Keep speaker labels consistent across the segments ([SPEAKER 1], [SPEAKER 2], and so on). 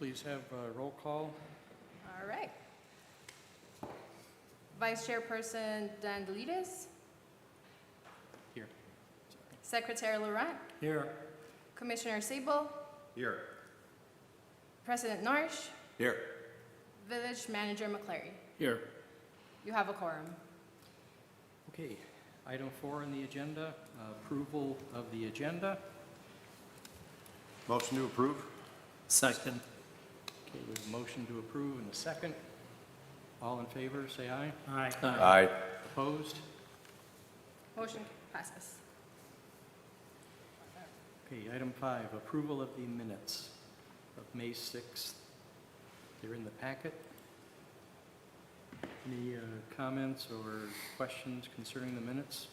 [SPEAKER 1] please have a roll call?
[SPEAKER 2] All right. Vice Chairperson Dan Delides,
[SPEAKER 1] Here.
[SPEAKER 2] Secretary Laurent,
[SPEAKER 3] Here.
[SPEAKER 2] Commissioner Sable,
[SPEAKER 4] Here.
[SPEAKER 2] President Narsh,
[SPEAKER 4] Here.
[SPEAKER 2] Village Manager McCleary.
[SPEAKER 3] Here.
[SPEAKER 2] You have a quorum.
[SPEAKER 1] Okay, item 4 on the agenda, approval of the agenda.
[SPEAKER 4] Motion to approve?
[SPEAKER 3] Second.
[SPEAKER 1] Okay, we have a motion to approve and a second. All in favor, say aye.
[SPEAKER 3] Aye.
[SPEAKER 4] Aye.
[SPEAKER 1] Opposed?
[SPEAKER 2] Motion passes.
[SPEAKER 1] Okay, item 5, approval of the minutes of May 6th. They're in the packet. Any comments or questions concerning the minutes?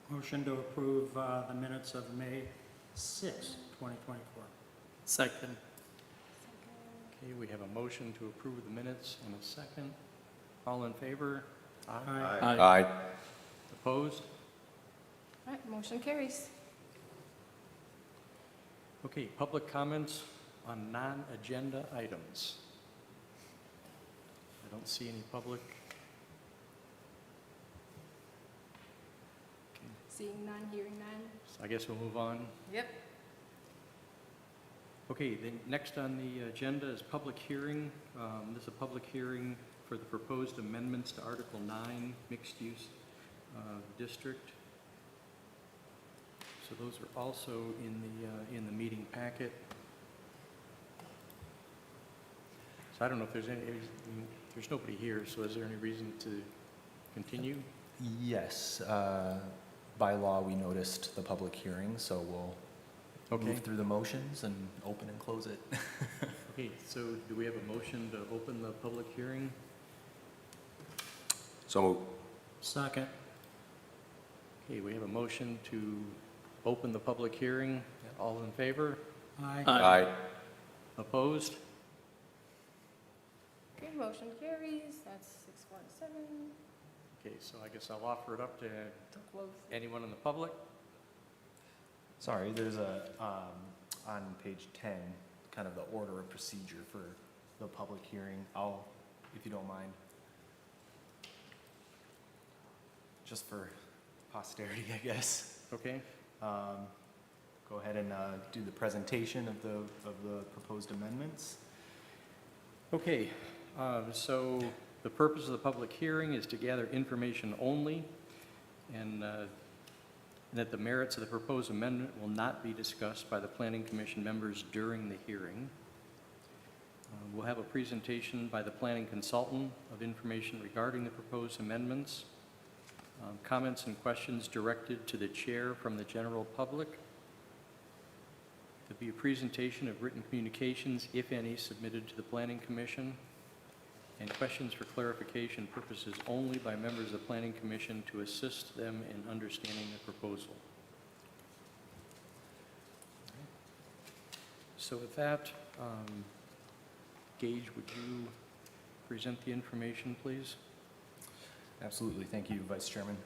[SPEAKER 3] Motion to approve the minutes of May 6, 2024. Second.
[SPEAKER 1] Okay, we have a motion to approve the minutes and a second. All in favor?
[SPEAKER 4] Aye.
[SPEAKER 1] Opposed?
[SPEAKER 2] All right, motion carries.
[SPEAKER 1] Okay, public comments on non-agenda items. I don't see any public. Okay,
[SPEAKER 2] Seeing none, hearing none.
[SPEAKER 1] so I guess we'll move on.
[SPEAKER 2] Yep.
[SPEAKER 1] Okay, then next on the agenda is public hearing. This is a public hearing for the proposed amendments to Article 9, mixed-use district. So those are also in the meeting packet. So I don't know if there's any, there's nobody here, so is there any reason to continue?
[SPEAKER 5] Yes, by law, we noticed the public hearing, so we'll
[SPEAKER 1] Okay.
[SPEAKER 5] move through the motions and open and close it.
[SPEAKER 1] Okay, so do we have a motion to open the public hearing?
[SPEAKER 4] So moved.
[SPEAKER 3] Second.
[SPEAKER 1] Okay, we have a motion to open the public hearing. All in favor?
[SPEAKER 3] Aye.
[SPEAKER 4] Aye.
[SPEAKER 1] Opposed?
[SPEAKER 2] Okay, motion carries. That's 617
[SPEAKER 1] Okay, so I guess I'll offer it up to
[SPEAKER 2] to close.
[SPEAKER 1] anyone in the public.
[SPEAKER 5] Sorry, there's a, on page 10, kind of the order of procedure for the public hearing. I'll, if you don't mind, just for posterity, I guess,
[SPEAKER 1] Okay,
[SPEAKER 5] go ahead and do the presentation of the proposed amendments.
[SPEAKER 1] okay, so the purpose of the public hearing is to gather information only, and that the merits of the proposed amendment will not be discussed by the Planning Commission members during the hearing. We'll have a presentation by the planning consultant of information regarding the proposed amendments, comments and questions directed to the chair from the general public. There'll be a presentation of written communications, if any, submitted to the Planning Commission, and questions for clarification purposes only by members of the Planning Commission to assist them in understanding the proposal. So with that, Gage, would you present the information, please?
[SPEAKER 5] Absolutely. Thank you, Vice Chairman.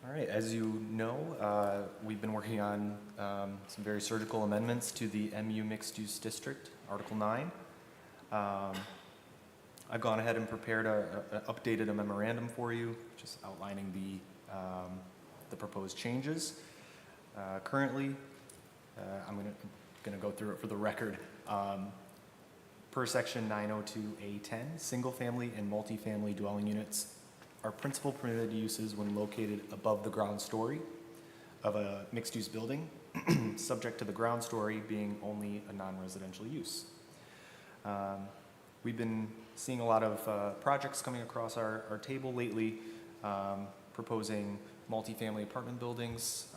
[SPEAKER 5] All right, as you know, we've been working on some very surgical amendments to the MU Mixed-Use District, Article 9. I've gone ahead and prepared updated a memorandum for you, just outlining the proposed changes. Currently, I'm gonna go through it for the record. Per section 902A10, single-family and multifamily dwelling units are principal permitted uses when located above the ground story of a mixed-use building, subject to the ground story being only a non-residential use. We've been seeing a lot of projects coming across our table lately, proposing multifamily apartment buildings,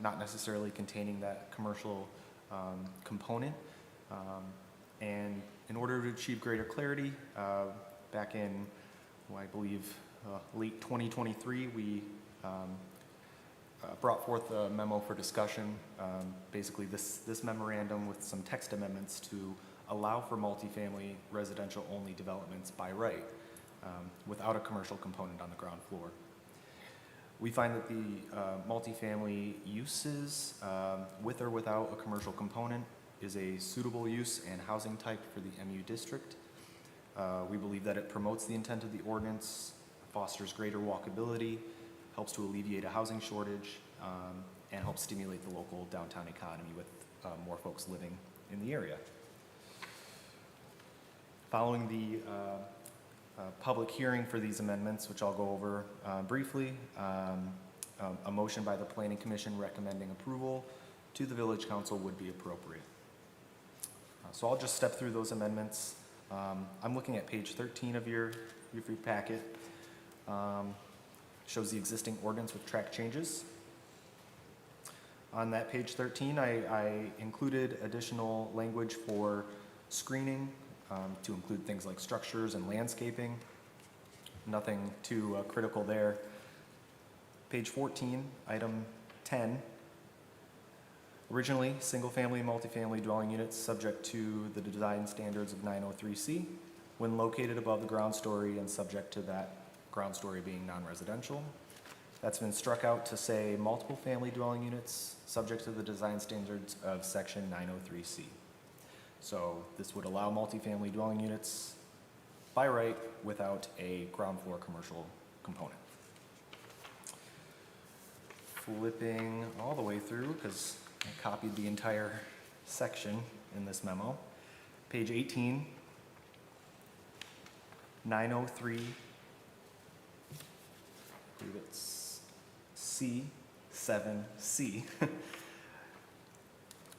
[SPEAKER 5] not necessarily containing that commercial component. And in order to achieve greater clarity, back in, I believe, late 2023, we brought forth a memo for discussion, basically this memorandum with some text amendments to allow for multifamily residential only developments by right, without a commercial component on the ground floor. We find that the multifamily uses, with or without a commercial component, is a suitable use and housing type for the MU district. We believe that it promotes the intent of the ordinance, fosters greater walkability, helps to alleviate a housing shortage, and helps stimulate the local downtown economy with more folks living in the area. Following the public hearing for these amendments, which I'll go over briefly, a motion by the Planning Commission recommending approval to the Village Council would be appropriate. So I'll just step through those amendments. I'm looking at page 13 of your free packet. Shows the existing ordinance with track changes. On that page 13, I included additional language for screening to include things like structures and landscaping. Nothing too critical there. Page 14, item 10. Originally, single-family and multifamily dwelling units subject to the design standards of 903C when located above the ground story and subject to that ground story being non-residential. That's been struck out to say multiple family dwelling units subject to the design standards of section 903C. So this would allow multifamily dwelling units by right without a ground floor commercial component. Flipping all the way through, because I copied the entire section in this memo. Page 18, 903, I believe it's C7C.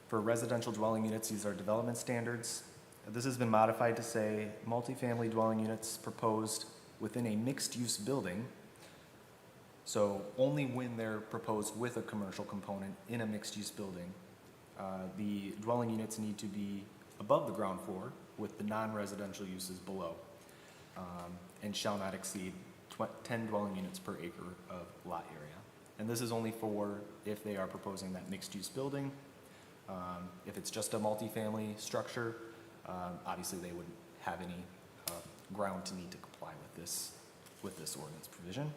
[SPEAKER 5] For residential dwelling units, these are development standards. This has been modified to say multifamily dwelling units proposed within a mixed-use building. So only when they're proposed with a commercial component in a mixed-use building, the dwelling units need to be above the ground floor with the non-residential uses below, and shall not exceed 10 dwelling units per acre of lot area. And this is only for if they are proposing that mixed-use building. If it's just a multifamily structure, obviously they wouldn't have any ground to need to comply with this ordinance provision.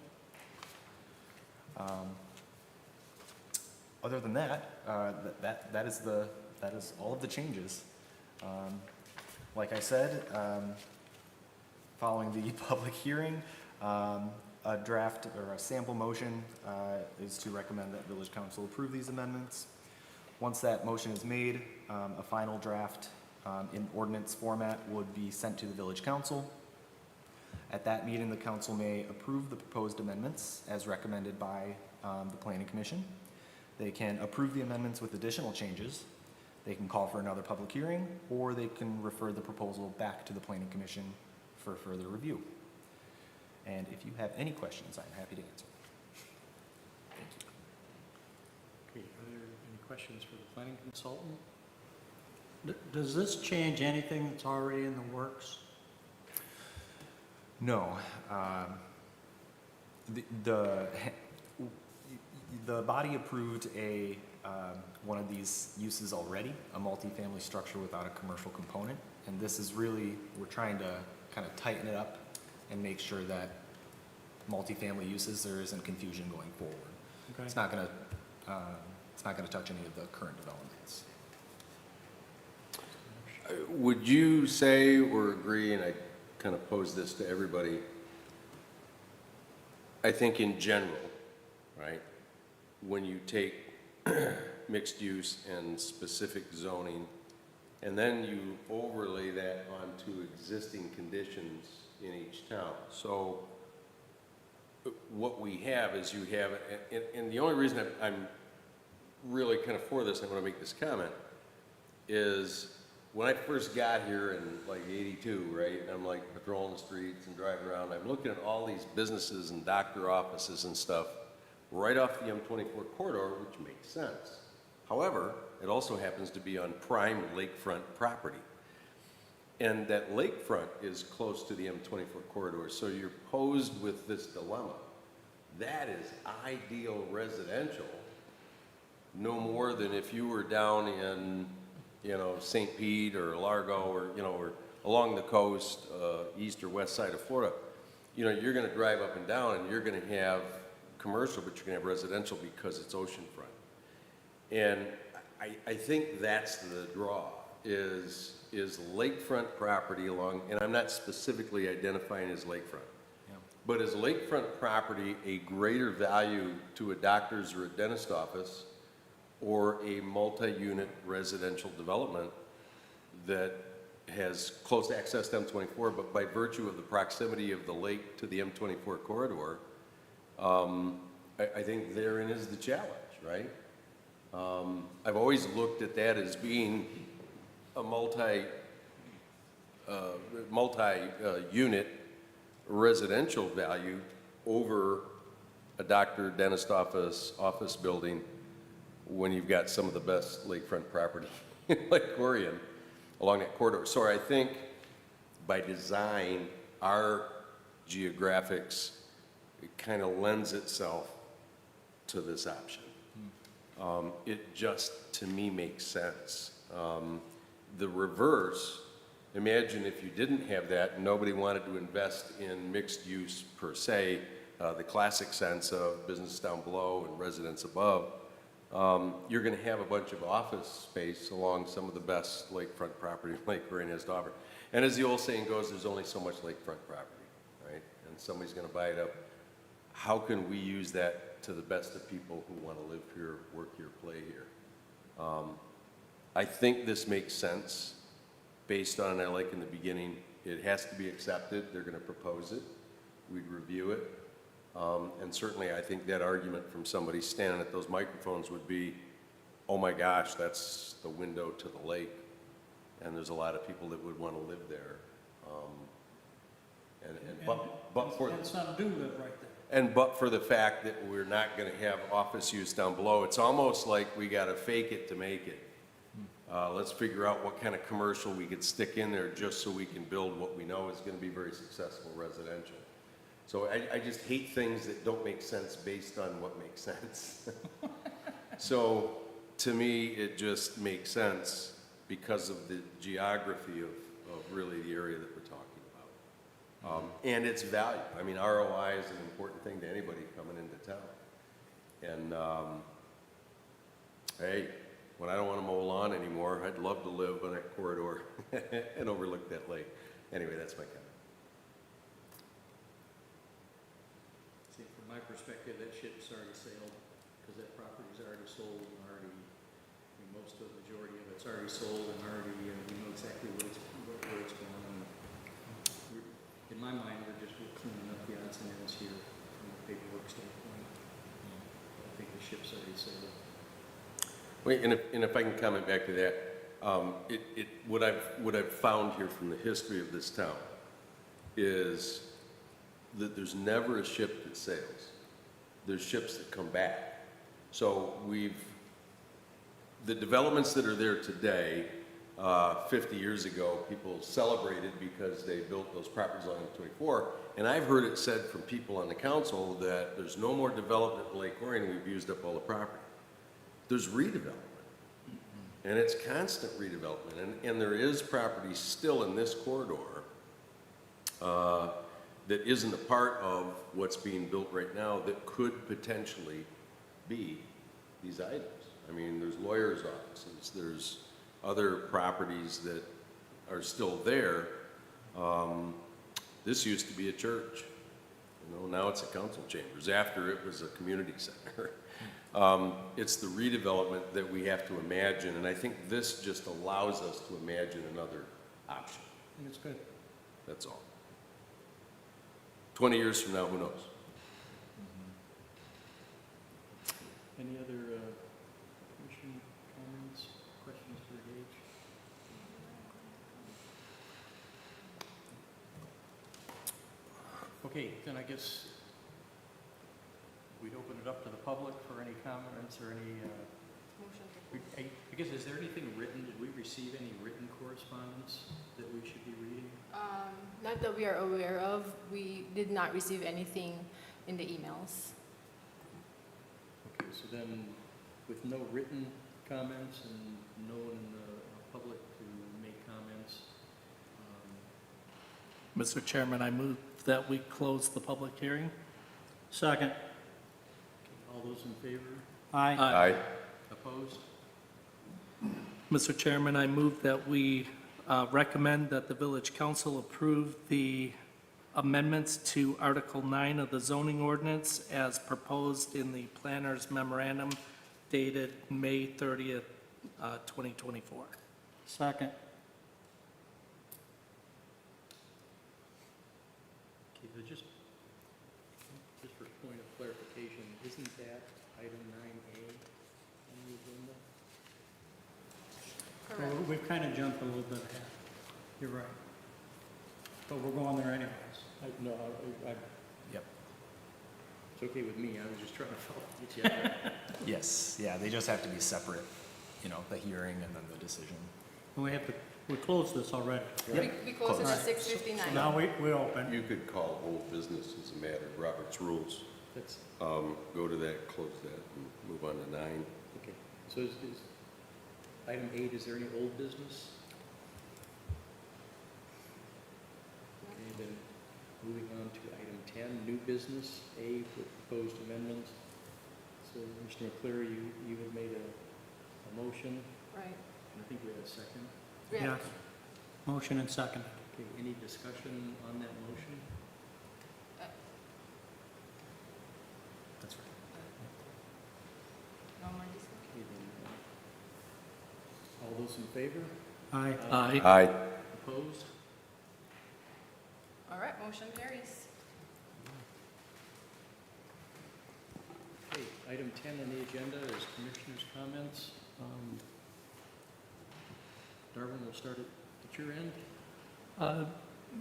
[SPEAKER 5] Other than that, that is all of the changes. Like I said, following the public hearing, a draft or a sample motion is to recommend that Village Council approve these amendments. Once that motion is made, a final draft in ordinance format would be sent to the Village Council. At that meeting, the council may approve the proposed amendments as recommended by the Planning Commission. They can approve the amendments with additional changes. They can call for another public hearing, or they can refer the proposal back to the Planning Commission for further review. And if you have any questions, I'm happy to answer. Thank you.
[SPEAKER 1] Okay, are there any questions for the planning consultant?
[SPEAKER 3] Does this change anything that's already in the works?
[SPEAKER 5] No. The body approved one of these uses already, a multifamily structure without a commercial component. And this is really, we're trying to kind of tighten it up and make sure that multifamily uses, there isn't confusion going forward.
[SPEAKER 3] Okay.
[SPEAKER 5] It's not going to touch any of the current developments.
[SPEAKER 4] Would you say or agree, and I kind of pose this to everybody, I think in general, right, when you take mixed use and specific zoning, and then you overlay that onto existing conditions in each town. So what we have is you have, and the only reason I'm really kind of for this, I want to make this comment, is when I first got here in like '82, right, and I'm like patrolling the streets and driving around, I'm looking at all these businesses and doctor offices and stuff right off the M24 corridor, which makes sense. However, it also happens to be on prime lakefront property. And that lakefront is close to the M24 corridor, so you're posed with this dilemma. That is ideal residential, no more than if you were down in, St. Pete or Largo or, or along the coast, east or west side of Florida. You're gonna drive up and down and you're gonna have commercial, but you're gonna have residential because it's oceanfront. And I think that's the draw, is lakefront property along, and I'm not specifically identifying as lakefront.
[SPEAKER 5] Yeah.
[SPEAKER 4] But is lakefront property a greater value to a doctor's or a dentist office or a multi-unit residential development that has close access to M24, but by virtue of the proximity of the lake to the M24 corridor, I think therein is the challenge, right? I've always looked at that as being a multi-unit residential value over a doctor, dentist office building when you've got some of the best lakefront property in Lake Orion along that corridor. So I think by design, our geographics, it kind of lends itself to this option. It just, to me, makes sense. The reverse, imagine if you didn't have that and nobody wanted to invest in mixed use per se, the classic sense of business down below and residence above, you're going to have a bunch of office space along some of the best lakefront property Lake Orion has to offer. And as the old saying goes, there's only so much lakefront property, right? And somebody's going to buy it up. How can we use that to the best of people who want to live here, work here, play here? I think this makes sense based on, like in the beginning, it has to be accepted. They're going to propose it. We'd review it. And certainly I think that argument from somebody standing at those microphones would be, oh my gosh, that's the window to the lake. And there's a lot of people that would want to live there. But for
[SPEAKER 3] And some do live right there.
[SPEAKER 4] but for the fact that we're not going to have office use down below, it's almost like we got to fake it to make it. Let's figure out what kind of commercial we could stick in there just so we can build what we know is going to be very successful residential. So I just hate things that don't make sense based on what makes sense. So to me, it just makes sense because of the geography of really the area that we're talking about. And its value. I mean, ROI is an important thing to anybody coming into town. And hey, when I don't want to mow lawn anymore, I'd love to live on that corridor and overlook that lake. Anyway, that's my comment.
[SPEAKER 1] See, from my perspective, that ship's already sailed, because that property's already sold and already, I mean, most of the majority of it's already sold and already, we know exactly where it's going. And in my mind, we're cleaning up the odds and ends here from a paperwork standpoint. I think the ship's already sailed.
[SPEAKER 4] Wait, and if I can comment back to that, what I've found here from the history of this town is that there's never a ship that sails. There's ships that come back. So the developments that are there today, 50 years ago, people celebrated because they built those properties along 24. And I've heard it said from people on the council that there's no more development in Lake Orion, we've used up all the property. There's redevelopment. And it's constant redevelopment. And there is property still in this corridor that isn't a part of what's being built right now that could potentially be these items. I mean, there's lawyers' offices, there's other properties that are still there. This used to be a church. Now it's a council chambers, after it was a community center. It's the redevelopment that we have to imagine, and I think this just allows us to imagine another option.
[SPEAKER 3] I think it's good.
[SPEAKER 4] That's all. 20 years from now, who knows?
[SPEAKER 1] Any other commission comments, questions for Gage? Okay, then I guess we'd open it up to the public for any comments or any,
[SPEAKER 2] Motion to
[SPEAKER 1] I guess, is there anything written, did we receive any written correspondence that we should be reading?
[SPEAKER 2] Not that we are aware of. We did not receive anything in the emails.
[SPEAKER 1] Okay, so then, with no written comments and no one in the public to make comments,
[SPEAKER 6] Mr. Chairman, I move that we close the public hearing.
[SPEAKER 3] Second.
[SPEAKER 1] All those in favor?
[SPEAKER 3] Aye.
[SPEAKER 4] Aye.
[SPEAKER 1] Opposed?
[SPEAKER 6] Mr. Chairman, I move that we recommend that the village council approve the amendments to Article 9 of the zoning ordinance as proposed in the planner's memorandum dated May 30th, 2024.
[SPEAKER 3] Second.
[SPEAKER 1] Okay, so just for point of clarification, isn't that item 9A on the agenda?
[SPEAKER 2] Correct.
[SPEAKER 3] Well, we've kind of jumped a little bit ahead. You're right. But we're going there anyways.
[SPEAKER 1] No,
[SPEAKER 5] Yep.
[SPEAKER 1] it's okay with me, I was just trying to follow each other.
[SPEAKER 5] Yes, yeah, they just have to be separate, you know, the hearing and then the decision.
[SPEAKER 3] We closed this already.
[SPEAKER 2] We closed it at
[SPEAKER 3] Close.
[SPEAKER 2] 6:59.
[SPEAKER 3] Now we open.
[SPEAKER 4] You could call old business as a matter of Robert's rules.
[SPEAKER 1] That's,
[SPEAKER 4] Go to that, close that, and move on to 9.
[SPEAKER 1] okay. So is item 8, is there any old business? Okay, then moving on to item 10, new business, A, with proposed amendments. So, Mr. McCleary, you had made a motion,
[SPEAKER 2] Right.
[SPEAKER 1] and I think we had a second.
[SPEAKER 3] Yes. Motion and second.
[SPEAKER 1] Okay, any discussion on that motion?
[SPEAKER 5] That's right.
[SPEAKER 2] No more discussion.
[SPEAKER 1] Okay, then, all those in favor?
[SPEAKER 3] Aye.
[SPEAKER 6] Aye.
[SPEAKER 4] Aye.
[SPEAKER 1] Opposed?
[SPEAKER 2] All right, motion carries.
[SPEAKER 1] Okay, item 10 on the agenda is commissioners' comments. Darwin, we'll start at your end.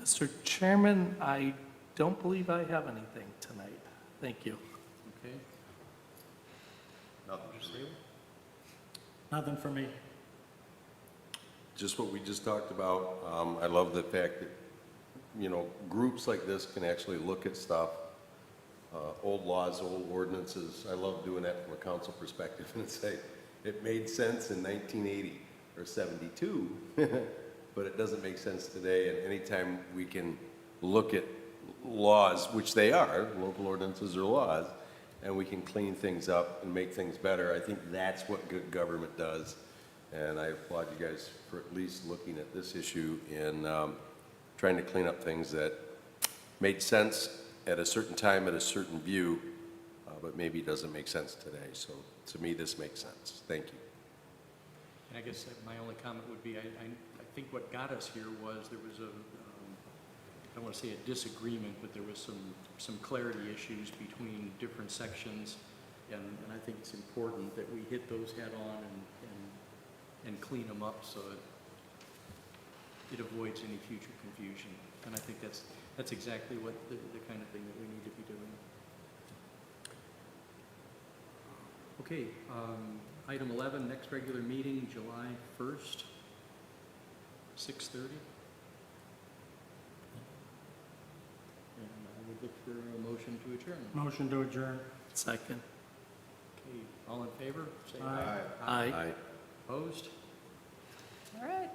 [SPEAKER 6] Mr. Chairman, I don't believe I have anything tonight. Thank you.
[SPEAKER 1] Okay.
[SPEAKER 4] Nothing.
[SPEAKER 1] Mr. Saylor?
[SPEAKER 3] Nothing for me.
[SPEAKER 4] Just what we just talked about. I love the fact that, you know, groups like this can actually look at stuff, old laws, old ordinances. I love doing that from a council perspective and say, it made sense in 1980 or 72, but it doesn't make sense today. And anytime we can look at laws, which they are, local ordinances are laws, and we can clean things up and make things better, I think that's what good government does. And I applaud you guys for at least looking at this issue and trying to clean up things that made sense at a certain time, at a certain view, but maybe doesn't make sense today. So to me, this makes sense. Thank you.
[SPEAKER 1] And I guess that my only comment would be, I think what got us here was there was I don't want to say a disagreement, but there was some clarity issues between different sections. And I think it's important that we hit those head on and clean them up so it avoids any future confusion. And I think that's exactly what the kind of thing that we need to be doing. Okay, item 11, next regular meeting, July 1st, 6:30. And I would look for a motion to adjourn.
[SPEAKER 3] Motion to adjourn.
[SPEAKER 6] Second.
[SPEAKER 1] Okay, all in favor, say
[SPEAKER 3] Aye.
[SPEAKER 1] aye.
[SPEAKER 6] Aye.
[SPEAKER 1] Opposed?
[SPEAKER 2] All right.